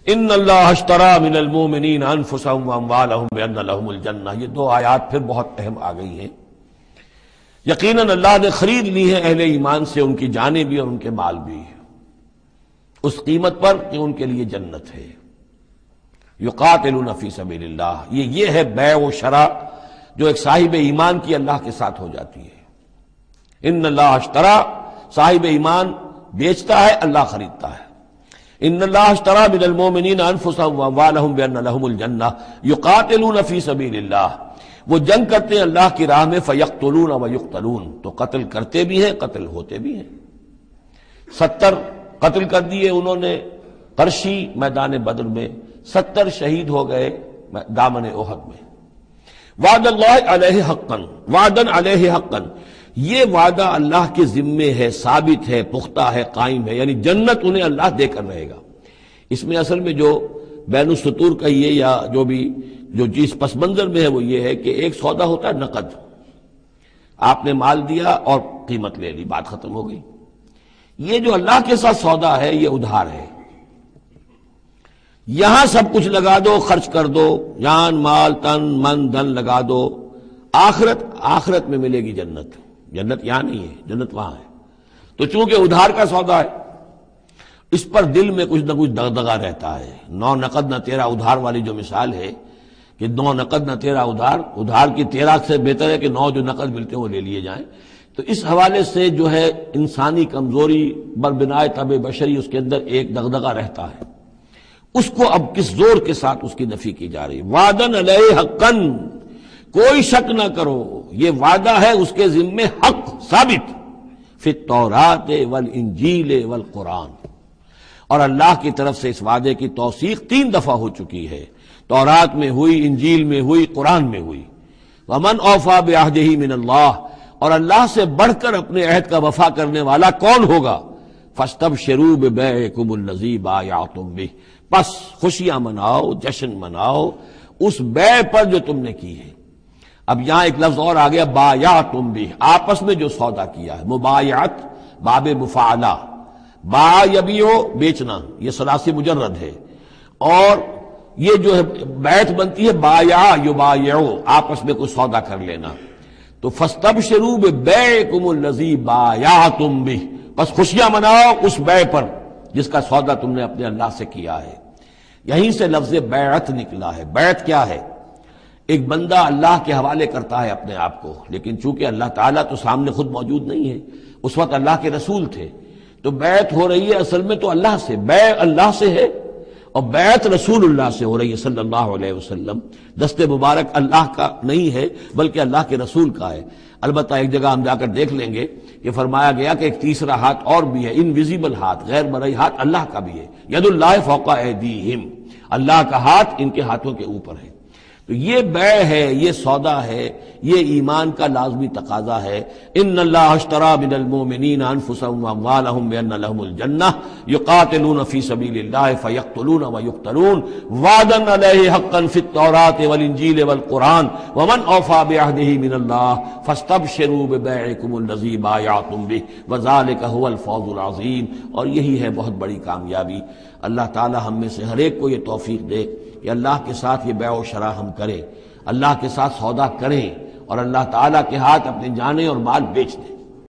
ان اللہ اشتری من المؤمنین انفسهم واموالهم بان لهم الجنہ، یہ دو آیات پھر بہت اہم آ گئی ہیں۔ یقیناً اللہ نے خرید لی ہے اہل ایمان سے ان کی جانیں بھی اور ان کے مال بھی، اس قیمت پر کہ ان کے لیے جنت ہے۔ یقاتلون فی سبیل اللہ، یہ ہے بیع و شراء جو ایک صاحب ایمان کی اللہ کے ساتھ ہو جاتی ہے۔ ان اللہ اشتری، صاحب ایمان بیچتا ہے، اللہ خریدتا ہے۔ ان اللہ اشتری من المؤمنین انفسهم واموالهم بان لهم الجنہ یقاتلون فی سبیل اللہ، وہ جنگ کرتے ہیں اللہ کی راہ میں، فیقتلون ویقتلون، تو قتل کرتے بھی ہیں قتل ہوتے بھی ہیں۔ 70 قتل کر دیے انہوں نے قرشی میدان بدر میں، 70 شہید ہو گئے دامن احد میں۔ وعد اللہ علیہ حقا، وعدا علیہ حقا، یہ وعدہ اللہ کے ذمے ہے، ثابت ہے، پختہ ہے، قائم ہے، یعنی جنت انہیں اللہ دے کر رہے گا۔ اس میں اصل میں جو بین السطور کہیے یا جو چیز پس منظر میں ہے وہ یہ ہے کہ ایک سودا ہوتا ہے نقد، آپ نے مال دیا اور قیمت لے لی، بات ختم ہو گئی۔ یہ جو اللہ کے ساتھ سودا ہے یہ ادھار ہے، یہاں سب کچھ لگا دو، خرچ کر دو، جان مال تن من دھن لگا دو، آخرت میں ملے گی جنت۔ جنت یہاں نہیں ہے، جنت وہاں ہے۔ تو چونکہ ادھار کا سودا ہے، اس پر دل میں کچھ نہ کچھ دغدغہ رہتا ہے۔ نو نقد نہ تیرا ادھار والی جو مثال ہے کہ 9 نقد نہ تیرا ادھار کی 13 سے بہتر ہے کہ 9 جو نقد ملتے ہیں وہ لے لیے جائیں۔ تو اس حوالے سے جو ہے انسانی کمزوری بربنائے طبع بشری اس کے اندر ایک دغدغہ رہتا ہے، اس کو اب کس زور کے ساتھ اس کی نفی کی جا رہی۔ وعدن علیہ حقا، کوئی شک نہ کرو یہ وعدہ ہے اس کے ذمے حق ثابت، فی التوراۃ والانجیل والقرآن، اور اللہ کی طرف سے اس وعدے کی توثیق 3 دفعہ ہو چکی ہے، تورات میں ہوئی، انجیل میں ہوئی، قرآن میں ہوئی۔ ومن اوفی بعہدہ من اللہ، اور اللہ سے بڑھ کر اپنے عہد کا وفا کرنے والا کون ہوگا؟ فاستبشروا ببیعکم الذی بایعتم بہ، پس خوشیاں مناؤ، جشن مناؤ اس بیع پر جو تم نے کی ہے۔ اب یہاں ایک لفظ اور آ گیا، بایعتم بہ، آپس میں جو سودا کیا ہے۔ مبایعت باب مفاعلہ، باع یبیع بیچنا، یہ ثلاثی مجرد ہے، اور یہ جو ہے بیعت بنتی ہے بایع یبایع، آپس میں کوئی سودا کر لینا۔ تو فاستبشروا ببیعکم الذی بایعتم بہ، بس خوشیاں مناؤ اس بیع پر جس کا سودا تم نے اپنے اللہ سے کیا ہے۔ یہیں سے لفظ بیعت نکلا ہے۔ بیعت کیا ہے؟ ایک بندہ اللہ کے حوالے کرتا ہے اپنے آپ کو، لیکن چونکہ اللہ تعالیٰ تو سامنے خود موجود نہیں ہے، اس وقت اللہ کے رسول تھے، تو بیعت ہو رہی ہے اصل میں تو اللہ سے، بیع اللہ سے ہے اور بیعت رسول اللہ سے ہو رہی ہے صلی اللہ علیہ وسلم۔ دست مبارک اللہ کا نہیں ہے بلکہ اللہ کے رسول کا ہے۔ البتہ ایک جگہ ہم جا کر دیکھ لیں گے کہ فرمایا گیا کہ ایک تیسرا ہاتھ اور بھی ہے، انویزیبل ہاتھ، غیر مرئی ہاتھ اللہ کا بھی ہے، ید اللہ فوق ایدیہم، اللہ کا ہاتھ ان کے ہاتھوں کے اوپر ہے۔ تو یہ بیع ہے، یہ سودا ہے، یہ ایمان کا لازمی تقاضا ہے۔ ان اللہ اشتری من المؤمنین انفسهم واموالهم بان لهم الجنہ یقاتلون فی سبیل اللہ فیقتلون ویقتلون وعدا علیہ حقا فی التوراۃ والانجیل والقرآن ومن اوفی بعہدہ من اللہ فاستبشروا ببیعکم الذی بایعتم بہ وذلک هو الفوز العظیم، اور یہی ہے بہت بڑی کامیابی۔ اللہ تعالی ہم میں سے ہر ایک کو یہ توفیق دے کہ اللہ کے ساتھ یہ بیع و شراء ہم کریں، اللہ کے ساتھ سودا کریں اور اللہ تعالیٰ کے ہاتھ اپنے جانیں اور مال بیچ دیں۔